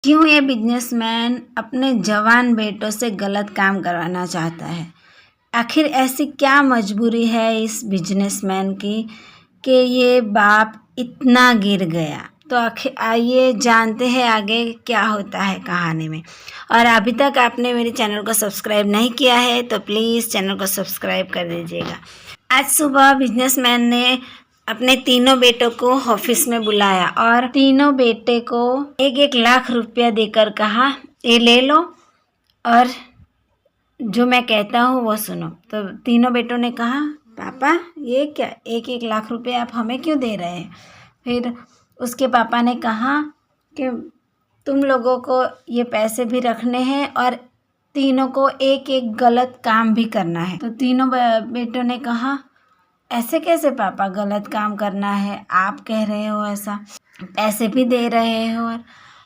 क्यों ये बिजनेसमैन अपने जवान बेटों से गलत काम करवाना चाहता है? आखिर ऐसी क्या मजबूरी है इस बिजनेसमैन की कि ये बाप इतना गिर गया? तो आखिर आइए जानते हैं आगे क्या होता है कहानी में। और अभी तक आपने मेरे चैनल को सब्सक्राइब नहीं किया है तो प्लीज़ चैनल को सब्सक्राइब कर दीजिएगा। आज सुबह बिजनेसमैन ने अपने तीनों बेटों को ऑफिस में बुलाया और तीनों बेटे को 1-1 लाख रुपया देकर कहा, ये ले लो और जो मैं कहता हूँ वो सुनो। तो तीनों बेटों ने कहा, पापा ये क्या 1-1 लाख रुपए आप हमें क्यों दे रहे हैं? फिर उसके पापा ने कहा कि तुम लोगों को ये पैसे भी रखने हैं और तीनों को एक एक गलत काम भी करना है। तो तीनों बेटों ने कहा, ऐसे कैसे पापा गलत काम करना है? आप कह रहे हो ऐसा, पैसे भी दे रहे हो।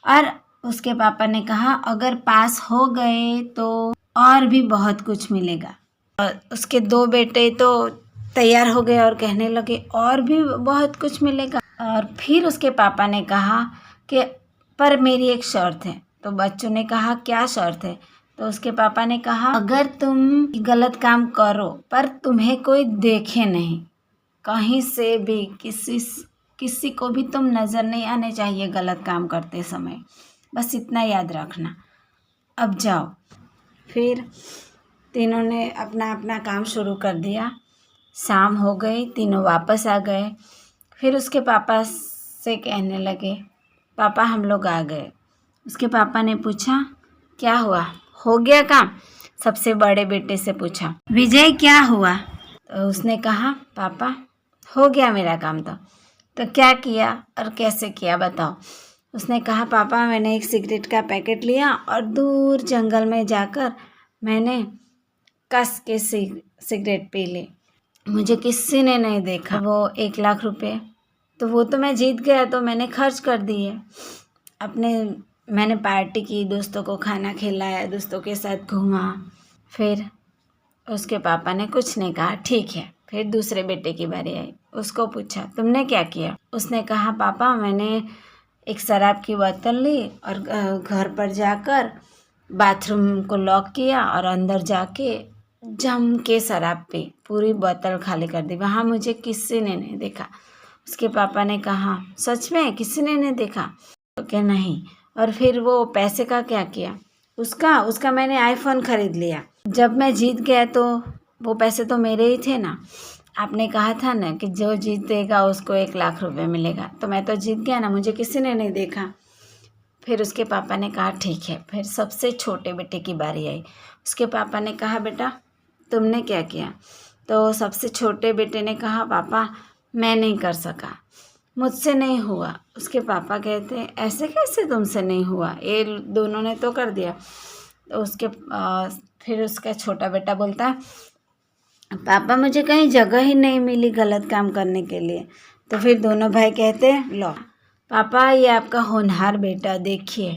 और उसके पापा ने कहा, अगर पास हो गए तो और भी बहुत कुछ मिलेगा। और उसके दो बेटे तो तैयार हो गए और कहने लगे और भी बहुत कुछ मिलेगा। और फिर उसके पापा ने कहा कि पर मेरी एक शर्त है। तो बच्चों ने कहा, क्या शर्त है? तो उसके पापा ने कहा, अगर तुम गलत काम करो पर तुम्हें कोई देखे नहीं, कहीं से भी किसी को भी तुम नज़र नहीं आने चाहिए गलत काम करते समय, बस इतना याद रखना। अब जाओ। फिर तीनों ने अपना अपना काम शुरू कर दिया। शाम हो गई, तीनों वापस आ गए। फिर उसके पापा से कहने लगे, पापा हम लोग आ गए। उसके पापा ने पूछा, क्या हुआ, हो गया काम? सबसे बड़े बेटे से पूछा, विजय क्या हुआ? तो उसने कहा, पापा हो गया मेरा काम। तो क्या किया और कैसे किया बताओ? उसने कहा, पापा मैंने एक सिगरेट का पैकेट लिया और दूर जंगल में जाकर मैंने कस के सिगरेट पी ली। मुझे किसी ने नहीं देखा। वो 1 लाख रुपए तो वो तो मैं जीत गया तो मैंने खर्च कर दिए। मैंने पार्टी की, दोस्तों को खाना खिलाया, दोस्तों के साथ घूमा। फिर उसके पापा ने कुछ नहीं कहा, ठीक है। फिर दूसरे बेटे की बारी आई। उसको पूछा, तुमने क्या किया? उसने कहा, पापा मैंने एक शराब की बोतल ली और घर पर जाकर बाथरूम को लॉक किया और अंदर जाके जम के शराब पी, पूरी बोतल खाली कर दी। वहाँ मुझे किसी ने नहीं देखा। उसके पापा ने कहा, सच में किसी ने नहीं देखा? तो क्या नहीं। और फिर वो पैसे का क्या किया? उसका मैंने आईफोन खरीद लिया। जब मैं जीत गया तो वो पैसे तो मेरे ही थे ना। आपने कहा था ना कि जो जीतेगा उसको 1 लाख रुपए मिलेगा, तो मैं तो जीत गया ना, मुझे किसी ने नहीं देखा। फिर उसके पापा ने कहा, ठीक है। फिर सबसे छोटे बेटे की बारी आई। उसके पापा ने कहा, बेटा तुमने क्या किया? तो सबसे छोटे बेटे ने कहा, पापा मैं नहीं कर सका, मुझसे नहीं हुआ। उसके पापा कहते हैं, ऐसे कैसे तुमसे नहीं हुआ, ये दोनों ने तो कर दिया। तो फिर उसका छोटा बेटा बोलता है, पापा मुझे कहीं जगह ही नहीं मिली गलत काम करने के लिए। तो फिर दोनों भाई कहते हैं, लो पापा ये आपका होनहार बेटा, देखिए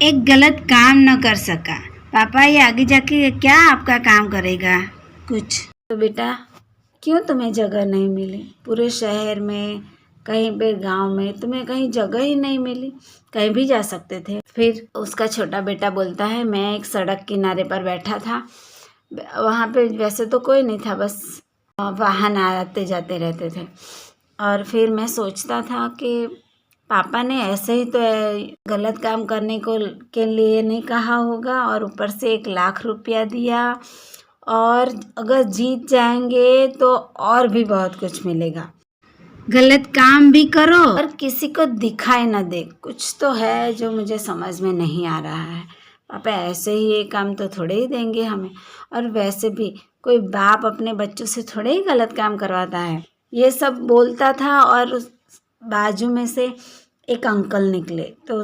एक गलत काम न कर सका। पापा ये आगे जाके क्या आपका काम करेगा? कुछ तो बेटा क्यों तुम्हें जगह नहीं मिली? पूरे शहर में कहीं पे गांव में तुम्हें कहीं जगह ही नहीं मिली, कहीं भी जा सकते थे। फिर उसका छोटा बेटा बोलता है, मैं एक सड़क किनारे पर बैठा था, वहाँ पे वैसे तो कोई नहीं था, बस वाहन आते जाते रहते थे। और फिर मैं सोचता था कि पापा ने ऐसे ही तो गलत काम करने के लिए नहीं कहा होगा और ऊपर से 1 लाख रुपया दिया, और अगर जीत जाएंगे तो और भी बहुत कुछ मिलेगा। गलत काम भी करो और किसी को दिखाई ना दे। कुछ तो है जो मुझे समझ में नहीं आ रहा है। पापा ऐसे ही ये काम तो थोड़े ही देंगे हमें, और वैसे भी कोई बाप अपने बच्चों से थोड़े ही गलत काम करवाता है। ये सब बोलता था और बाजू में से एक अंकल निकले। तो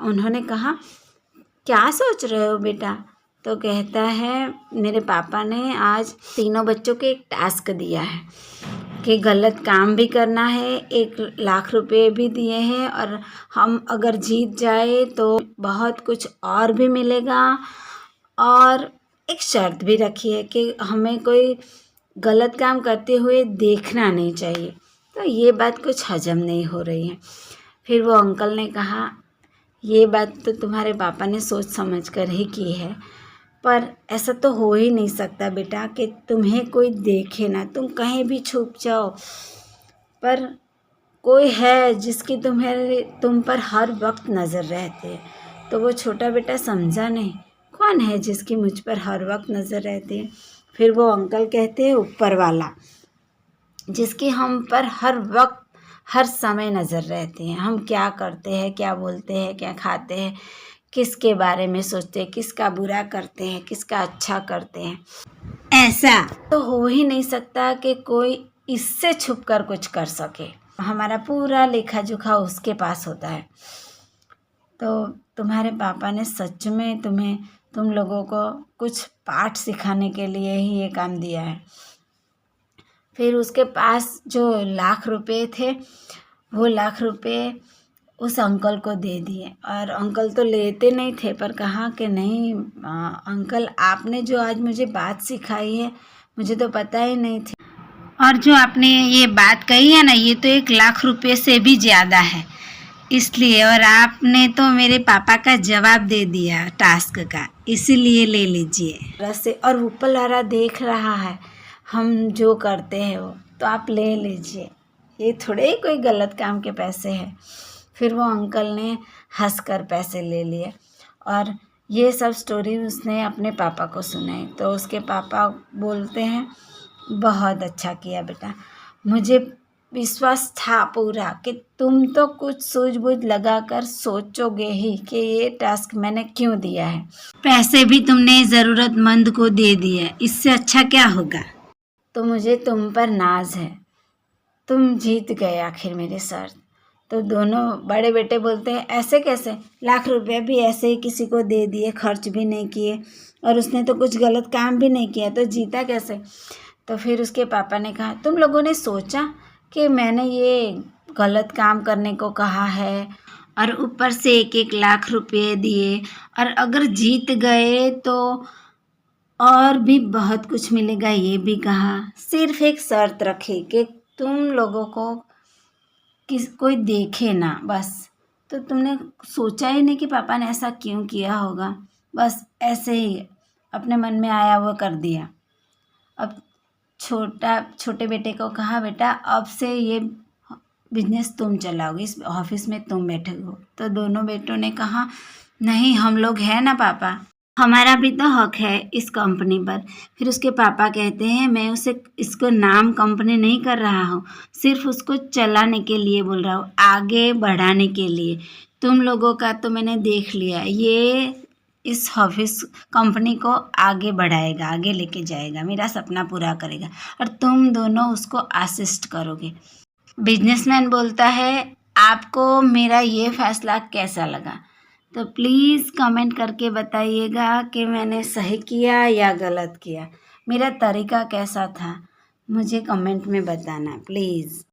उन्होंने कहा, क्या सोच रहे हो बेटा? तो कहता है, मेरे पापा ने आज तीनों बच्चों को एक टास्क दिया है कि गलत काम भी करना है, 1 लाख रुपए भी दिए हैं, और हम अगर जीत जाए तो बहुत कुछ और भी मिलेगा, और एक शर्त भी रखी है कि हमें कोई गलत काम करते हुए देखना नहीं चाहिए। तो ये बात कुछ हजम नहीं हो रही है। फिर वो अंकल ने कहा, ये बात तो तुम्हारे पापा ने सोच समझ कर ही की है, पर ऐसा तो हो ही नहीं सकता बेटा कि तुम्हें कोई देखे ना, तुम कहीं भी छुप जाओ। पर कोई है जिसकी तुम पर हर वक्त नज़र रहती है। तो वो छोटा बेटा समझा नहीं, कौन है जिसकी मुझ पर हर वक्त नज़र रहती है? फिर वो अंकल कहते हैं ऊपर वाला, जिसकी हम पर हर वक्त हर समय नज़र रहती है। हम क्या करते हैं, क्या बोलते हैं, क्या खाते हैं, किसके बारे में सोचते हैं, किसका बुरा करते हैं, किसका अच्छा करते हैं। ऐसा तो हो ही नहीं सकता कि कोई इससे छुप कर कुछ कर सके। हमारा पूरा लेखा जोखा उसके पास होता है। तो तुम्हारे पापा ने सच में तुम लोगों को कुछ पाठ सिखाने के लिए ही ये काम दिया है। फिर उसके पास जो लाख रुपए थे, वो लाख रुपए उस अंकल को दे दिए। और अंकल तो लेते नहीं थे, पर कहा कि नहीं अंकल, आपने जो आज मुझे बात सिखाई है, मुझे तो पता ही नहीं थी। और जो आपने ये बात कही है ना, ये तो 1 लाख रुपए से भी ज़्यादा है, इसलिए। और आपने तो मेरे पापा का जवाब दे दिया टास्क का, इसीलिए ले लीजिए। रस्से और ऊपर वाला देख रहा है हम जो करते हैं वो, तो आप ले लीजिए, ये थोड़े ही कोई गलत काम के पैसे हैं। फिर वो अंकल ने हंसकर पैसे ले लिए और ये सब स्टोरी उसने अपने पापा को सुनाई। तो उसके पापा बोलते हैं, बहुत अच्छा किया बेटा, मुझे विश्वास था पूरा कि तुम तो कुछ सूझबूझ लगाकर सोचोगे ही कि ये टास्क मैंने क्यों दिया है। पैसे भी तुमने ज़रूरतमंद को दे दिए, इससे अच्छा क्या होगा। तो मुझे तुम पर नाज है, तुम जीत गए आखिर मेरे शर्त। तो दोनों बड़े बेटे बोलते हैं, ऐसे कैसे, लाख रुपए भी ऐसे ही किसी को दे दिए, खर्च भी नहीं किए, और उसने तो कुछ गलत काम भी नहीं किया, तो जीता कैसे। तो फिर उसके पापा ने कहा, तुम लोगों ने सोचा कि मैंने ये गलत काम करने को कहा है और ऊपर से 1-1 लाख रुपए दिए, और अगर जीत गए तो और भी बहुत कुछ मिलेगा, ये भी कहा। सिर्फ एक शर्त रखी कि तुम लोगों को कोई देखे ना, बस। तो तुमने सोचा ही नहीं कि पापा ने ऐसा क्यों किया होगा, बस ऐसे ही अपने मन में आया वो कर दिया। अब छोटे बेटे को कहा, बेटा अब से ये बिजनेस तुम चलाओगे, इस ऑफिस में तुम बैठे हो। तो दोनों बेटों ने कहा, नहीं, हम लोग हैं ना पापा, हमारा भी तो हक है इस कंपनी पर। फिर उसके पापा कहते हैं, मैं इसको नाम कंपनी नहीं कर रहा हूँ, सिर्फ उसको चलाने के लिए बोल रहा हूँ, आगे बढ़ाने के लिए। तुम लोगों का तो मैंने देख लिया, ये इस ऑफिस कंपनी को आगे बढ़ाएगा, आगे लेके जाएगा, मेरा सपना पूरा करेगा, और तुम दोनों उसको असिस्ट करोगे। बिजनेसमैन बोलता है, आपको मेरा ये फैसला कैसा लगा। तो प्लीज़ कमेंट करके बताइएगा कि मैंने सही किया या गलत किया, मेरा तरीका कैसा था, मुझे कमेंट में बताना प्लीज़।